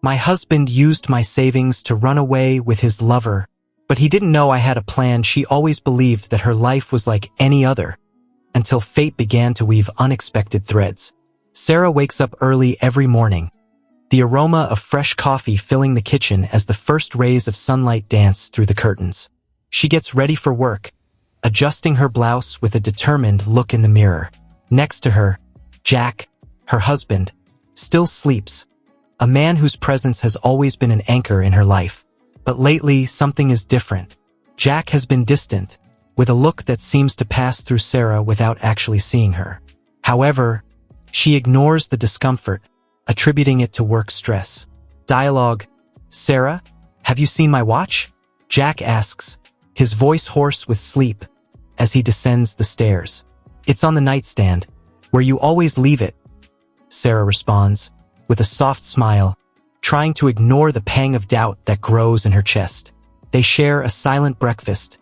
My husband used my savings to run away with his lover, but he didn't know I had a plan. She always believed that her life was like any other, until fate began to weave unexpected threads. Sarah wakes up early every morning, the aroma of fresh coffee filling the kitchen as the first rays of sunlight dance through the curtains. She gets ready for work, adjusting her blouse with a determined look in the mirror. Next to her, Jack, her husband, still sleeps, a man whose presence has always been an anchor in her life. But lately, something is different. Jack has been distant, with a look that seems to pass through Sarah without actually seeing her. However, she ignores the discomfort, attributing it to work stress. Dialogue: Sarah, have you seen my watch? Jack asks, his voice hoarse with sleep, as he descends the stairs. It's on the nightstand, where you always leave it, Sarah responds, with a soft smile, trying to ignore the pang of doubt that grows in her chest. They share a silent breakfast,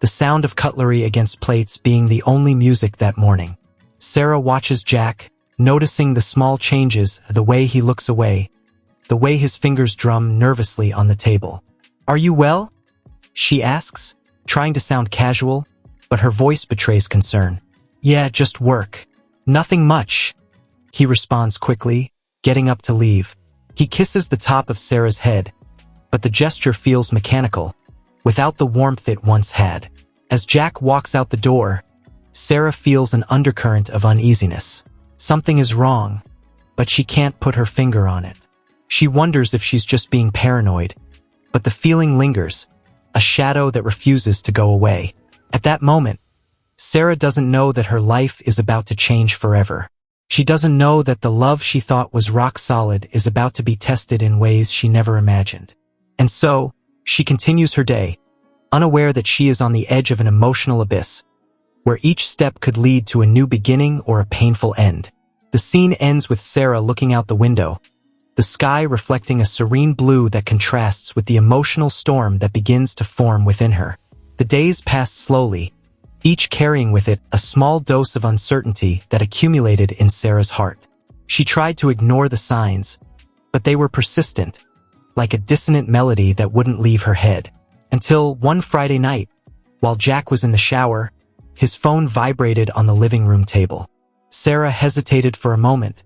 the sound of cutlery against plates being the only music that morning. Sarah watches Jack, noticing the small changes, the way he looks away, the way his fingers drum nervously on the table. Are you well? She asks, trying to sound casual, but her voice betrays concern. Yeah, just work. Nothing much, he responds quickly, getting up to leave. He kisses the top of Sarah's head, but the gesture feels mechanical, without the warmth it once had. As Jack walks out the door, Sarah feels an undercurrent of uneasiness. Something is wrong, but she can't put her finger on it. She wonders if she's just being paranoid, but the feeling lingers, a shadow that refuses to go away. At that moment, Sarah doesn't know that her life is about to change forever. She doesn't know that the love she thought was rock solid is about to be tested in ways she never imagined. And so, she continues her day, unaware that she is on the edge of an emotional abyss, where each step could lead to a new beginning or a painful end. The scene ends with Sarah looking out the window, the sky reflecting a serene blue that contrasts with the emotional storm that begins to form within her. The days passed slowly, each carrying with it a small dose of uncertainty that accumulated in Sarah's heart. She tried to ignore the signs, but they were persistent, like a dissonant melody that wouldn't leave her head. Until one Friday night, while Jack was in the shower, his phone vibrated on the living room table. Sarah hesitated for a moment,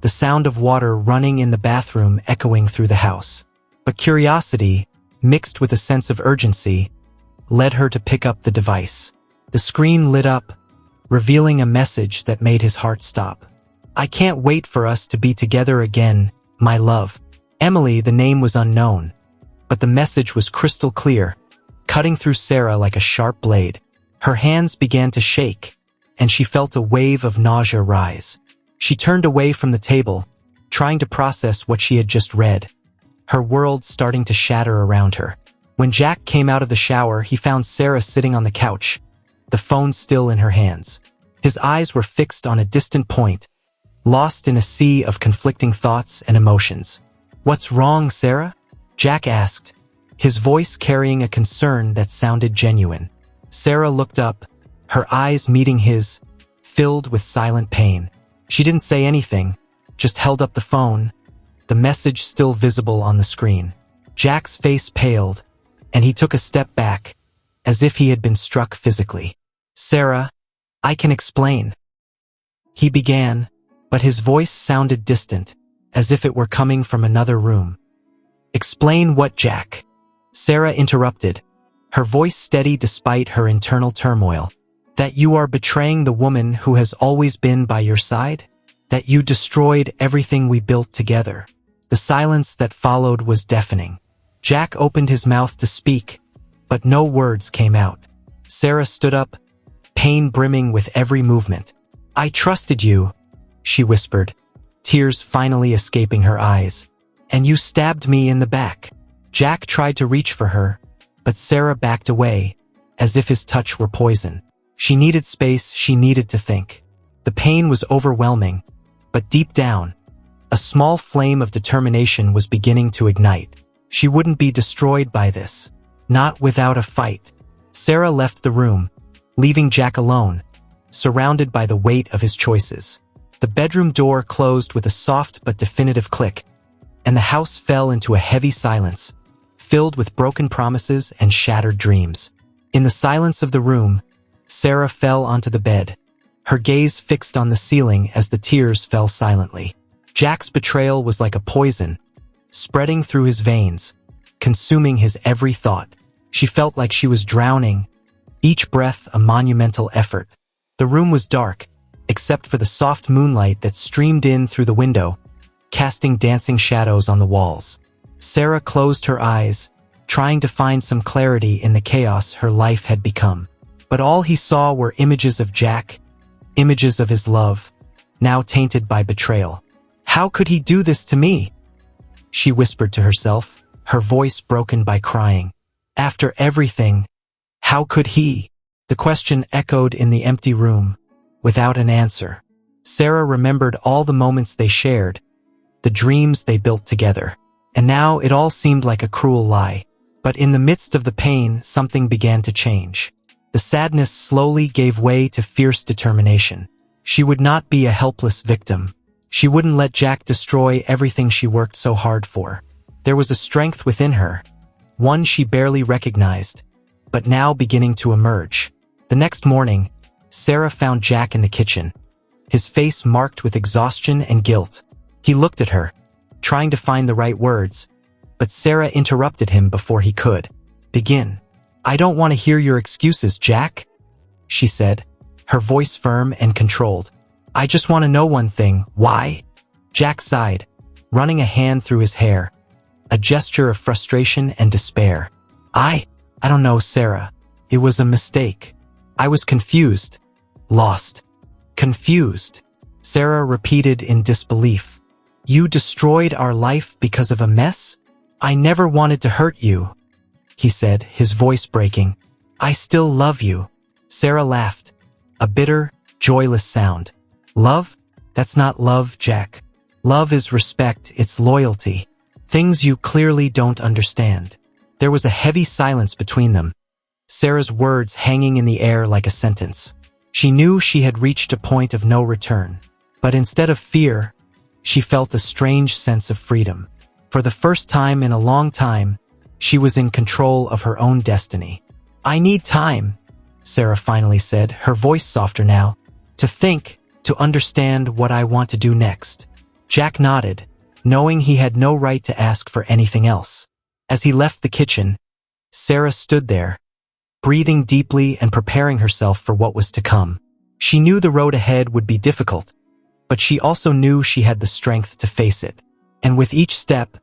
the sound of water running in the bathroom echoing through the house. But curiosity, mixed with a sense of urgency, led her to pick up the device. The screen lit up, revealing a message that made his heart stop. I can't wait for us to be together again, my love. Emily, the name was unknown, but the message was crystal clear, cutting through Sarah like a sharp blade. Her hands began to shake, and she felt a wave of nausea rise. She turned away from the table, trying to process what she had just read, her world starting to shatter around her. When Jack came out of the shower, he found Sarah sitting on the couch, the phone still in her hands. His eyes were fixed on a distant point, lost in a sea of conflicting thoughts and emotions. What's wrong, Sarah? Jack asked, his voice carrying a concern that sounded genuine. Sarah looked up, her eyes meeting his, filled with silent pain. She didn't say anything, just held up the phone, the message still visible on the screen. Jack's face paled, and he took a step back, as if he had been struck physically. Sarah, I can explain. He began, but his voice sounded distant, as if it were coming from another room. Explain what, Jack? Sarah interrupted, her voice steady despite her internal turmoil. That you are betraying the woman who has always been by your side? That you destroyed everything we built together? The silence that followed was deafening. Jack opened his mouth to speak, but no words came out. Sarah stood up, pain brimming with every movement. I trusted you, she whispered, tears finally escaping her eyes. And you stabbed me in the back. Jack tried to reach for her, but Sarah backed away, as if his touch were poison. She needed space, she needed to think. The pain was overwhelming, but deep down, a small flame of determination was beginning to ignite. She wouldn't be destroyed by this, not without a fight. Sarah left the room, leaving Jack alone, surrounded by the weight of his choices. The bedroom door closed with a soft but definitive click, and the house fell into a heavy silence, filled with broken promises and shattered dreams. In the silence of the room, Sarah fell onto the bed, her gaze fixed on the ceiling as the tears fell silently. Jack's betrayal was like a poison, spreading through his veins, consuming his every thought. She felt like she was drowning, each breath a monumental effort. The room was dark, except for the soft moonlight that streamed in through the window, casting dancing shadows on the walls. Sarah closed her eyes, trying to find some clarity in the chaos her life had become. But all he saw were images of Jack, images of his love, now tainted by betrayal. "How could he do this to me?" she whispered to herself, her voice broken by crying. "After everything, how could he?" The question echoed in the empty room, without an answer. Sarah remembered all the moments they shared, the dreams they built together. And now it all seemed like a cruel lie. But in the midst of the pain, something began to change. The sadness slowly gave way to fierce determination. She would not be a helpless victim. She wouldn't let Jack destroy everything she worked so hard for. There was a strength within her, one she barely recognized, but now beginning to emerge. The next morning, Sarah found Jack in the kitchen, his face marked with exhaustion and guilt. He looked at her, trying to find the right words, but Sarah interrupted him before he could begin. "I don't want to hear your excuses, Jack," she said, her voice firm and controlled. "I just want to know one thing. Why?" Jack sighed, running a hand through his hair, a gesture of frustration and despair. I don't know, Sarah. It was a mistake. I was confused. Lost. Confused," Sarah repeated in disbelief. "You destroyed our life because of a mess? I never wanted to hurt you," he said, his voice breaking. "I still love you." Sarah laughed, a bitter, joyless sound. "Love? That's not love, Jack. Love is respect, it's loyalty. Things you clearly don't understand." There was a heavy silence between them, Sarah's words hanging in the air like a sentence. She knew she had reached a point of no return. But instead of fear, she felt a strange sense of freedom. For the first time in a long time, she was in control of her own destiny. "I need time," Sarah finally said, her voice softer now, "to think, to understand what I want to do next." Jack nodded, knowing he had no right to ask for anything else. As he left the kitchen, Sarah stood there, breathing deeply and preparing herself for what was to come. She knew the road ahead would be difficult, but she also knew she had the strength to face it. And with each step,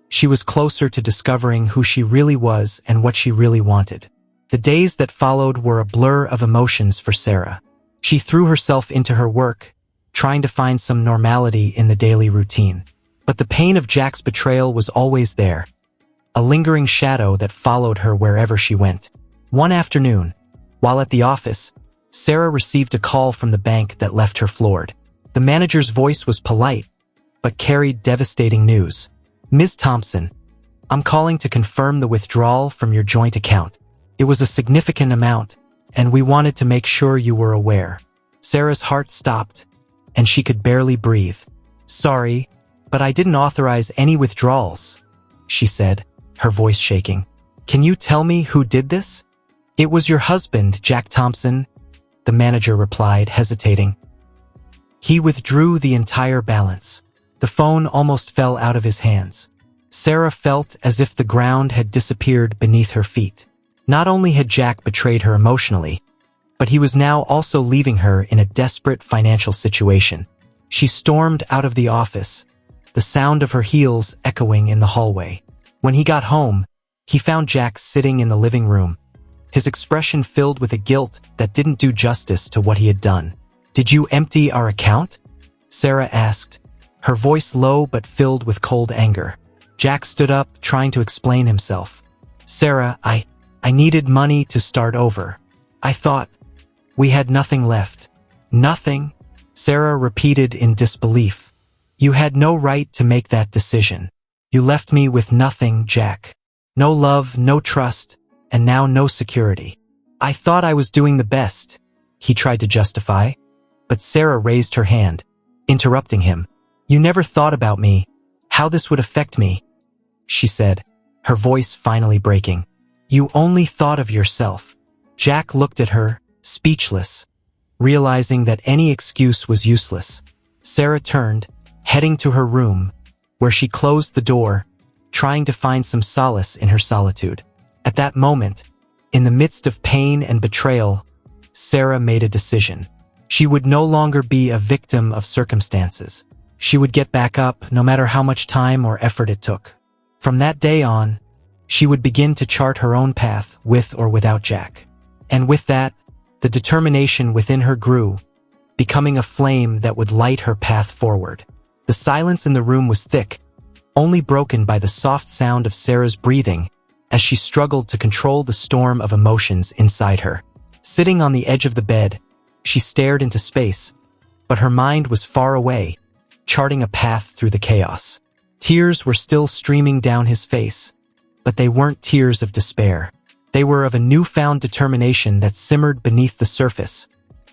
she was closer to discovering who she really was and what she really wanted. The days that followed were a blur of emotions for Sarah. She threw herself into her work, trying to find some normality in the daily routine. But the pain of Jack's betrayal was always there, a lingering shadow that followed her wherever she went. One afternoon, while at the office, Sarah received a call from the bank that left her floored. The manager's voice was polite, but carried devastating news. "Ms. Thompson, I'm calling to confirm the withdrawal from your joint account. It was a significant amount, and we wanted to make sure you were aware." Sarah's heart stopped, and she could barely breathe. "Sorry, but I didn't authorize any withdrawals," she said, her voice shaking. "Can you tell me who did this?" "It was your husband, Jack Thompson," the manager replied, hesitating. "He withdrew the entire balance." The phone almost fell out of his hands. Sarah felt as if the ground had disappeared beneath her feet. Not only had Jack betrayed her emotionally, but he was now also leaving her in a desperate financial situation. She stormed out of the office, the sound of her heels echoing in the hallway. When he got home, he found Jack sitting in the living room, his expression filled with a guilt that didn't do justice to what he had done. "Did you empty our account?" Sarah asked, her voice low but filled with cold anger. Jack stood up, trying to explain himself. "Sarah, I needed money to start over. I thought we had nothing left." "Nothing?" Sarah repeated in disbelief. "You had no right to make that decision. You left me with nothing, Jack. No love, no trust, and now no security." "I thought I was doing the best," he tried to justify, but Sarah raised her hand, interrupting him. "You never thought about me, how this would affect me, she said, her voice finally breaking. You only thought of yourself. Jack looked at her, speechless, realizing that any excuse was useless. Sarah turned, heading to her room, where she closed the door, trying to find some solace in her solitude. At that moment, in the midst of pain and betrayal, Sarah made a decision. She would no longer be a victim of circumstances. She would get back up, no matter how much time or effort it took. From that day on, she would begin to chart her own path, with or without Jack. And with that, the determination within her grew, becoming a flame that would light her path forward. The silence in the room was thick, only broken by the soft sound of Sarah's breathing as she struggled to control the storm of emotions inside her. Sitting on the edge of the bed, she stared into space, but her mind was far away, charting a path through the chaos. Tears were still streaming down his face, but they weren't tears of despair. They were of a newfound determination that simmered beneath the surface,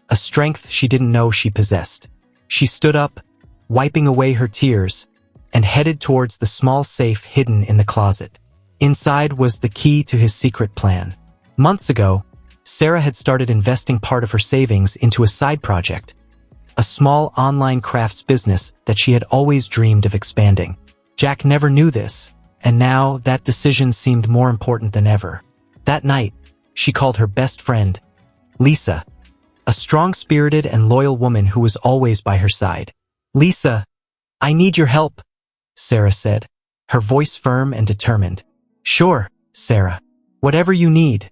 a strength she didn't know she possessed. She stood up, wiping away her tears, and headed towards the small safe hidden in the closet. Inside was the key to his secret plan. Months ago, Sarah had started investing part of her savings into a side project, a small online crafts business that she had always dreamed of expanding. Jack never knew this, and now that decision seemed more important than ever. That night, she called her best friend, Lisa, a strong-spirited and loyal woman who was always by her side. Lisa, I need your help, Sarah said, her voice firm and determined. Sure, Sarah. Whatever you need.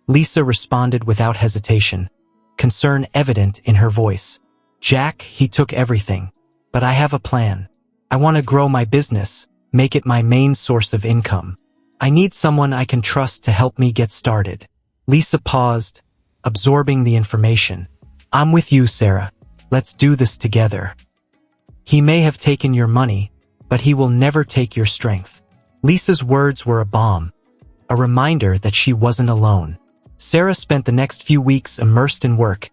Lisa responded without hesitation, concern evident in her voice. Jack, he took everything. But I have a plan. I want to grow my business, make it my main source of income. I need someone I can trust to help me get started. Lisa paused, absorbing the information. I'm with you, Sarah. Let's do this together. He may have taken your money, but he will never take your strength. Lisa's words were a balm, a reminder that she wasn't alone. Sarah spent the next few weeks immersed in work,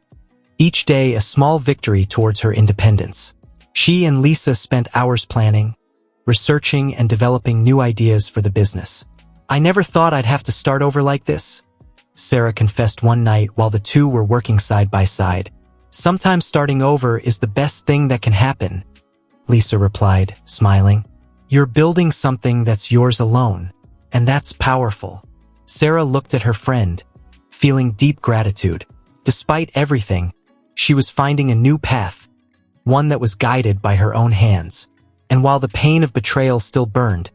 each day a small victory towards her independence. She and Lisa spent hours planning, researching, and developing new ideas for the business. I never thought I'd have to start over like this, Sarah confessed one night while the two were working side by side. Sometimes starting over is the best thing that can happen, Lisa replied, smiling. You're building something that's yours alone, and that's powerful. Sarah looked at her friend, feeling deep gratitude. Despite everything, she was finding a new path, one that was guided by her own hands. And while the pain of betrayal still burned,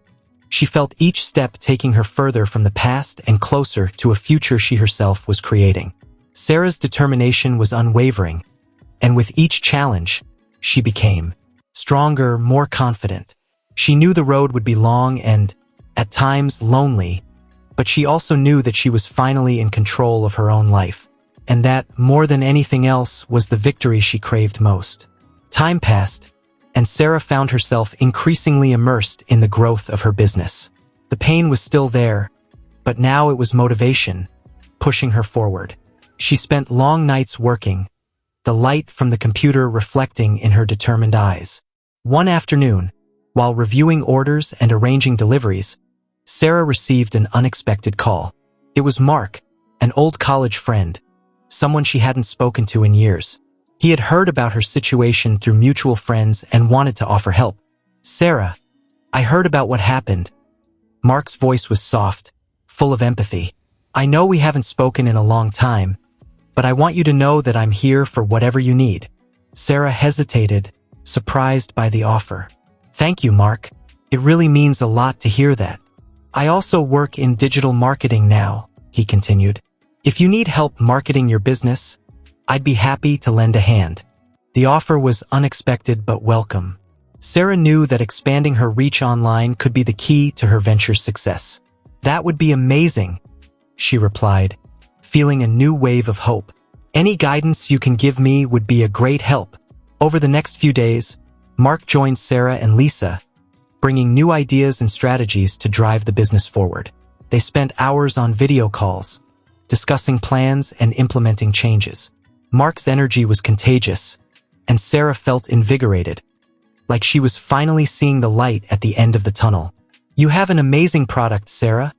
she felt each step taking her further from the past and closer to a future she herself was creating. Sarah's determination was unwavering, and with each challenge, she became stronger, more confident. She knew the road would be long and, at times, lonely, but she also knew that she was finally in control of her own life, and that, more than anything else, was the victory she craved most. Time passed, and Sarah found herself increasingly immersed in the growth of her business. The pain was still there, but now it was motivation, pushing her forward. She spent long nights working, the light from the computer reflecting in her determined eyes. One afternoon, while reviewing orders and arranging deliveries, Sarah received an unexpected call. It was Mark, an old college friend, someone she hadn't spoken to in years. He had heard about her situation through mutual friends and wanted to offer help. Sarah, I heard about what happened. Mark's voice was soft, full of empathy. I know we haven't spoken in a long time, but I want you to know that I'm here for whatever you need. Sarah hesitated, surprised by the offer. Thank you, Mark. It really means a lot to hear that. I also work in digital marketing now, he continued. If you need help marketing your business, I'd be happy to lend a hand. The offer was unexpected but welcome. Sarah knew that expanding her reach online could be the key to her venture's success. That would be amazing, she replied, feeling a new wave of hope. Any guidance you can give me would be a great help. Over the next few days, Mark joined Sarah and Lisa, bringing new ideas and strategies to drive the business forward. They spent hours on video calls, discussing plans and implementing changes. Mark's energy was contagious, and Sarah felt invigorated. like she was finally seeing the light at the end of the tunnel. "You have an amazing product, Sarah,"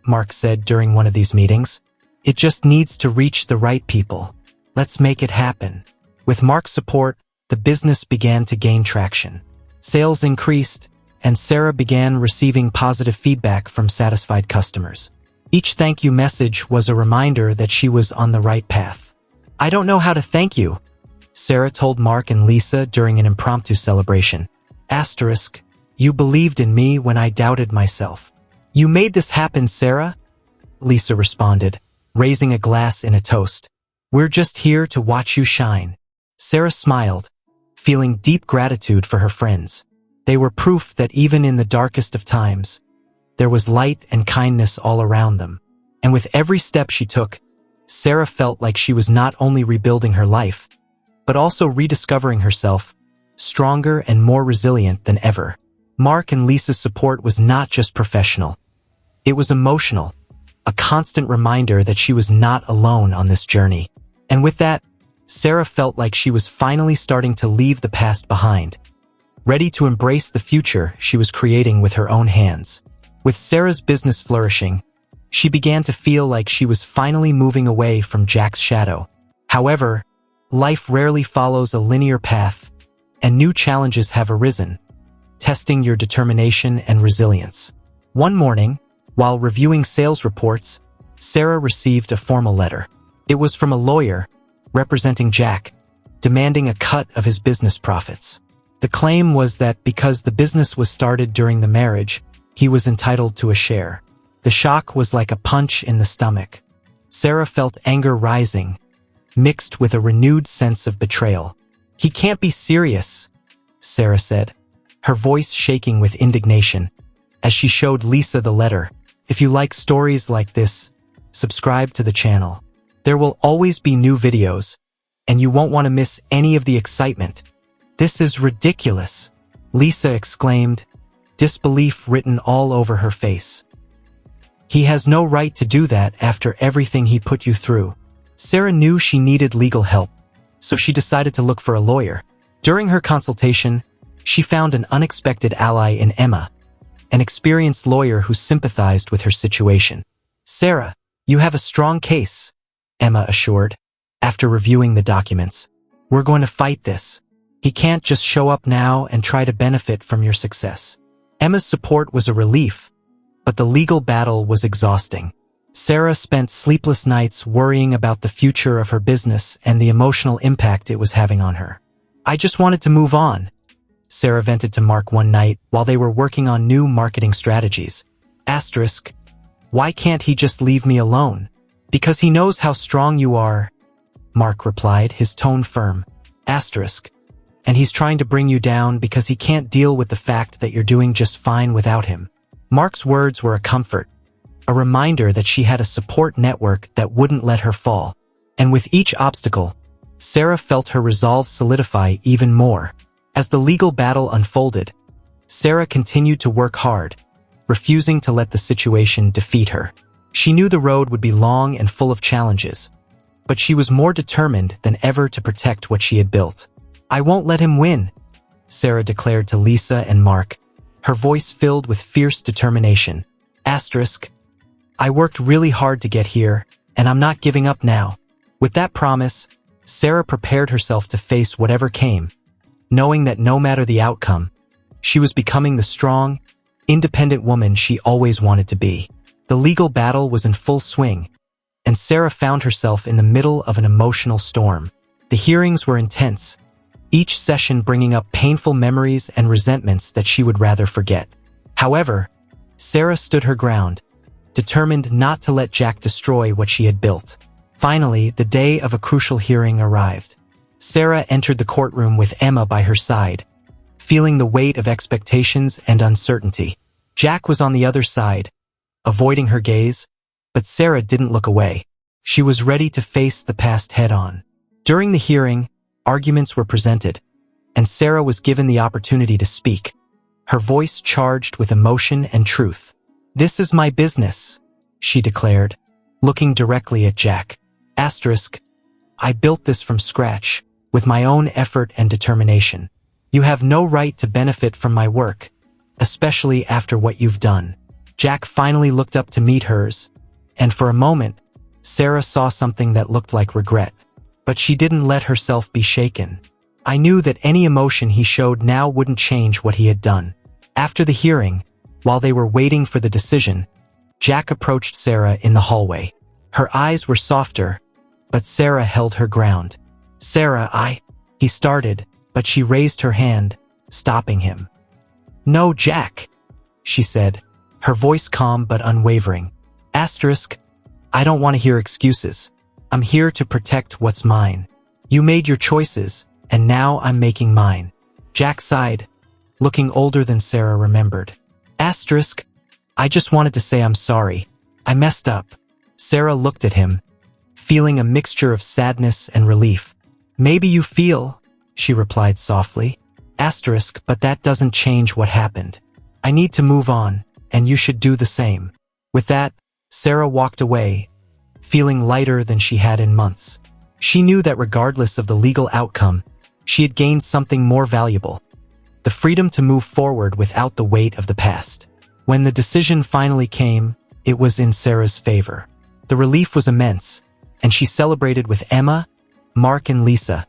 Mark said during one of these meetings. "It just needs to reach the right people. Let's make it happen." With Mark's support, the business began to gain traction. Sales increased, and Sarah began receiving positive feedback from satisfied customers. Each thank you message was a reminder that she was on the right path. "I don't know how to thank you," Sarah told Mark and Lisa during an impromptu celebration. Asterisk, "You believed in me when I doubted myself. You made this happen, Sarah," Lisa responded, raising a glass in a toast. "We're just here to watch you shine." Sarah smiled, feeling deep gratitude for her friends. They were proof that even in the darkest of times, there was light and kindness all around them. And with every step she took, Sarah felt like she was not only rebuilding her life, but also rediscovering herself, stronger and more resilient than ever. Mark and Lisa's support was not just professional. It was emotional, a constant reminder that she was not alone on this journey. And with that, Sarah felt like she was finally starting to leave the past behind, ready to embrace the future she was creating with her own hands. With Sarah's business flourishing, she began to feel like she was finally moving away from Jack's shadow. However, life rarely follows a linear path, and new challenges have arisen, testing your determination and resilience. One morning, while reviewing sales reports, Sarah received a formal letter. It was from a lawyer representing Jack, demanding a cut of his business profits. The claim was that because the business was started during the marriage, he was entitled to a share. The shock was like a punch in the stomach. Sarah felt anger rising, mixed with a renewed sense of betrayal. "He can't be serious," Sarah said, her voice shaking with indignation, as she showed Lisa the letter. "If you like stories like this, subscribe to the channel. There will always be new videos, and you won't want to miss any of the excitement." "This is ridiculous," Lisa exclaimed, disbelief written all over her face. "He has no right to do that after everything he put you through." Sarah knew she needed legal help, so she decided to look for a lawyer. During her consultation, she found an unexpected ally in Emma, an experienced lawyer who sympathized with her situation. "Sarah, you have a strong case," Emma assured, after reviewing the documents. "We're going to fight this. He can't just show up now and try to benefit from your success." Emma's support was a relief, but the legal battle was exhausting. Sarah spent sleepless nights worrying about the future of her business and the emotional impact it was having on her. "I just wanted to move on," Sarah vented to Mark one night while they were working on new marketing strategies. Asterisk, "Why can't he just leave me alone?" "Because he knows how strong you are," Mark replied, his tone firm. Asterisk, "And he's trying to bring you down because he can't deal with the fact that you're doing just fine without him." Mark's words were a comfort, a reminder that she had a support network that wouldn't let her fall. And with each obstacle, Sarah felt her resolve solidify even more. As the legal battle unfolded, Sarah continued to work hard, refusing to let the situation defeat her. She knew the road would be long and full of challenges, but she was more determined than ever to protect what she had built. "I won't let him win," Sarah declared to Lisa and Mark, her voice filled with fierce determination. Asterisk, "I worked really hard to get here, and I'm not giving up now." With that promise, Sarah prepared herself to face whatever came, knowing that no matter the outcome, she was becoming the strong, independent woman she always wanted to be. The legal battle was in full swing, and Sarah found herself in the middle of an emotional storm. The hearings were intense, each session bringing up painful memories and resentments that she would rather forget. However, Sarah stood her ground, determined not to let Jack destroy what she had built. Finally, the day of a crucial hearing arrived. Sarah entered the courtroom with Emma by her side, feeling the weight of expectations and uncertainty. Jack was on the other side, avoiding her gaze, but Sarah didn't look away. She was ready to face the past head-on. During the hearing, arguments were presented, and Sarah was given the opportunity to speak, her voice charged with emotion and truth. "This is my business," she declared, looking directly at Jack. Asterisk, "I built this from scratch, with my own effort and determination. You have no right to benefit from my work, especially after what you've done. Jack finally looked up to meet hers, and for a moment, Sarah saw something that looked like regret. But she didn't let herself be shaken. I knew that any emotion he showed now wouldn't change what he had done. After the hearing, while they were waiting for the decision, Jack approached Sarah in the hallway. Her eyes were softer, but Sarah held her ground. Sarah, he started, but she raised her hand, stopping him. No, Jack, she said, her voice calm but unwavering. I don't want to hear excuses. I'm here to protect what's mine. You made your choices, and now I'm making mine. Jack sighed, looking older than Sarah remembered. I just wanted to say I'm sorry. I messed up. Sarah looked at him, feeling a mixture of sadness and relief. Maybe you feel, she replied softly. But that doesn't change what happened. I need to move on, and you should do the same. With that, Sarah walked away, feeling lighter than she had in months. She knew that regardless of the legal outcome, she had gained something more valuable: the freedom to move forward without the weight of the past. When the decision finally came, it was in Sarah's favor. The relief was immense, and she celebrated with Emma, Mark, and Lisa,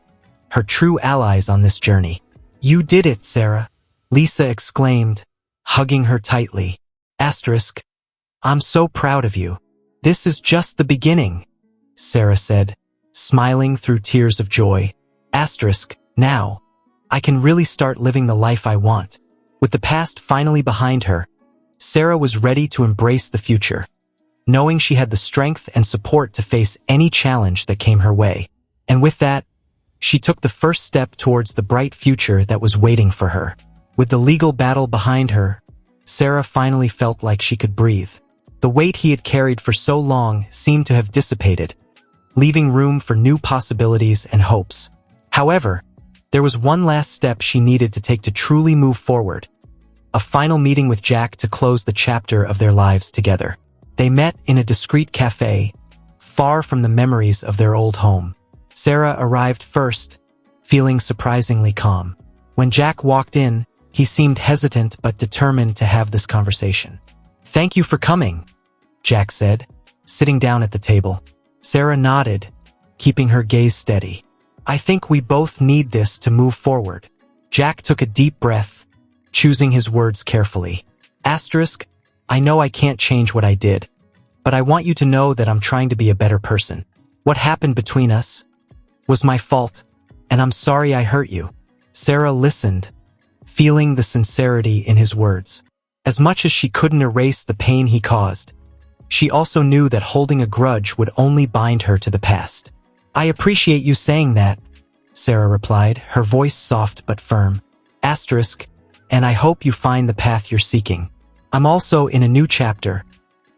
her true allies on this journey. You did it, Sarah, Lisa exclaimed, hugging her tightly. I'm so proud of you. This is just the beginning, Sarah said, smiling through tears of joy. Now, I can really start living the life I want. With the past finally behind her, Sarah was ready to embrace the future, knowing she had the strength and support to face any challenge that came her way. And with that, she took the first step towards the bright future that was waiting for her. With the legal battle behind her, Sarah finally felt like she could breathe. The weight he had carried for so long seemed to have dissipated, leaving room for new possibilities and hopes. However, there was one last step she needed to take to truly move forward: a final meeting with Jack to close the chapter of their lives together. They met in a discreet cafe, far from the memories of their old home. Sarah arrived first, feeling surprisingly calm. When Jack walked in, he seemed hesitant but determined to have this conversation. Thank you for coming, Jack said, sitting down at the table. Sarah nodded, keeping her gaze steady. I think we both need this to move forward. Jack took a deep breath, choosing his words carefully. I know I can't change what I did, but I want you to know that I'm trying to be a better person. What happened between us was my fault, and I'm sorry I hurt you. Sarah listened, feeling the sincerity in his words. As much as she couldn't erase the pain he caused, she also knew that holding a grudge would only bind her to the past. I appreciate you saying that, Sarah replied, her voice soft but firm. And I hope you find the path you're seeking. I'm also in a new chapter,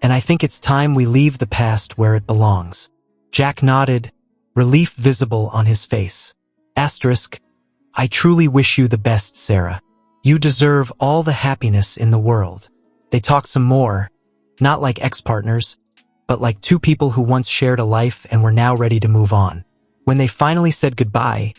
and I think it's time we leave the past where it belongs. Jack nodded, relief visible on his face. I truly wish you the best, Sarah. You deserve all the happiness in the world. They talked some more, not like ex-partners, but like two people who once shared a life and were now ready to move on. When they finally said goodbye,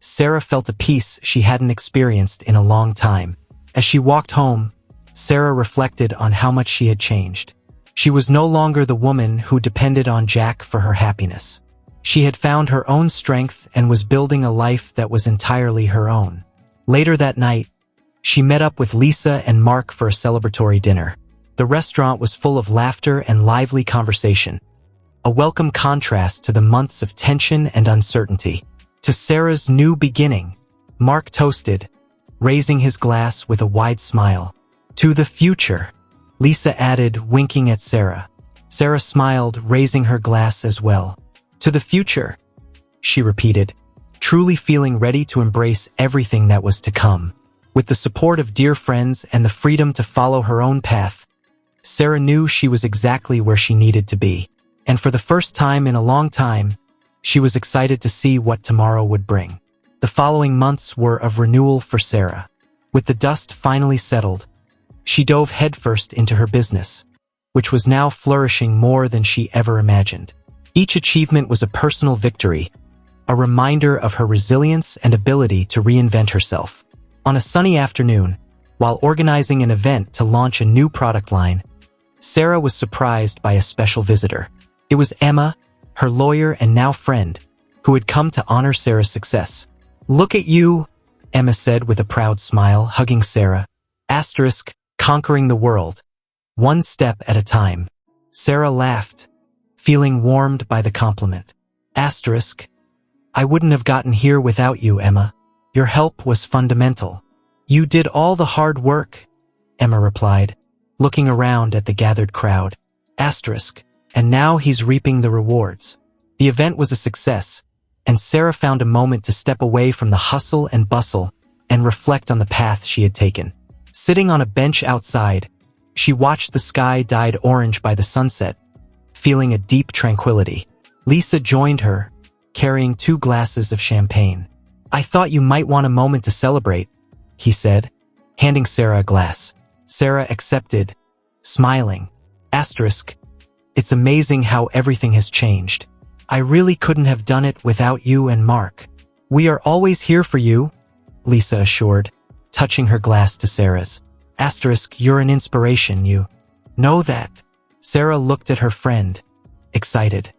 Sarah felt a peace she hadn't experienced in a long time. As she walked home, Sarah reflected on how much she had changed. She was no longer the woman who depended on Jack for her happiness. She had found her own strength and was building a life that was entirely her own. Later that night, she met up with Lisa and Mark for a celebratory dinner. The restaurant was full of laughter and lively conversation, a welcome contrast to the months of tension and uncertainty. To Sarah's new beginning, Mark toasted, raising his glass with a wide smile. To the future, Lisa added, winking at Sarah. Sarah smiled, raising her glass as well. To the future, she repeated, truly feeling ready to embrace everything that was to come. With the support of dear friends and the freedom to follow her own path, Sarah knew she was exactly where she needed to be. And for the first time in a long time, she was excited to see what tomorrow would bring. The following months were of renewal for Sarah. With the dust finally settled, she dove headfirst into her business, which was now flourishing more than she ever imagined. Each achievement was a personal victory, a reminder of her resilience and ability to reinvent herself. On a sunny afternoon, while organizing an event to launch a new product line, Sarah was surprised by a special visitor. It was Emma, her lawyer and now friend, who had come to honor Sarah's success. "Look at you," Emma said with a proud smile, hugging Sarah. Conquering the world, one step at a time. Sarah laughed, feeling warmed by the compliment. "I wouldn't have gotten here without you, Emma. Your help was fundamental." "You did all the hard work," Emma replied, looking around at the gathered crowd. "And now he's reaping the rewards." The event was a success, and Sarah found a moment to step away from the hustle and bustle and reflect on the path she had taken. Sitting on a bench outside, she watched the sky dyed orange by the sunset, feeling a deep tranquility. Lisa joined her, carrying 2 glasses of champagne. "I thought you might want a moment to celebrate," he said, handing Sarah a glass. Sarah accepted, smiling. "It's amazing how everything has changed. I really couldn't have done it without you and Mark." "We are always here for you," Lisa assured, touching her glass to Sarah's. "You're an inspiration, you know that." Sarah looked at her friend, excited.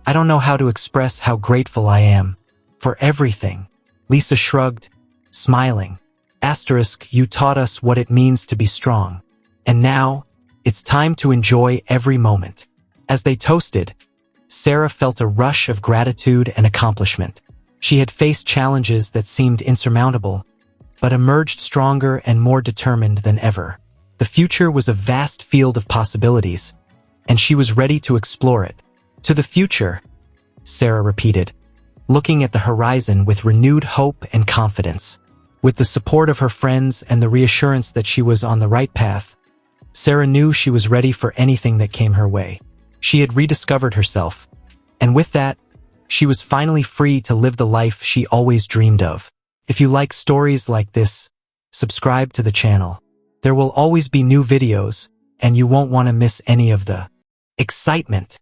I don't know how to express how grateful I am for everything." Lisa shrugged, smiling. "You taught us what it means to be strong. And now, it's time to enjoy every moment." As they toasted, Sarah felt a rush of gratitude and accomplishment. She had faced challenges that seemed insurmountable, but emerged stronger and more determined than ever. The future was a vast field of possibilities, and she was ready to explore it. "To the future," Sarah repeated, looking at the horizon with renewed hope and confidence. With the support of her friends and the reassurance that she was on the right path, Sarah knew she was ready for anything that came her way. She had rediscovered herself, and with that, she was finally free to live the life she always dreamed of. If you like stories like this, subscribe to the channel. There will always be new videos, and you won't want to miss any of the excitement.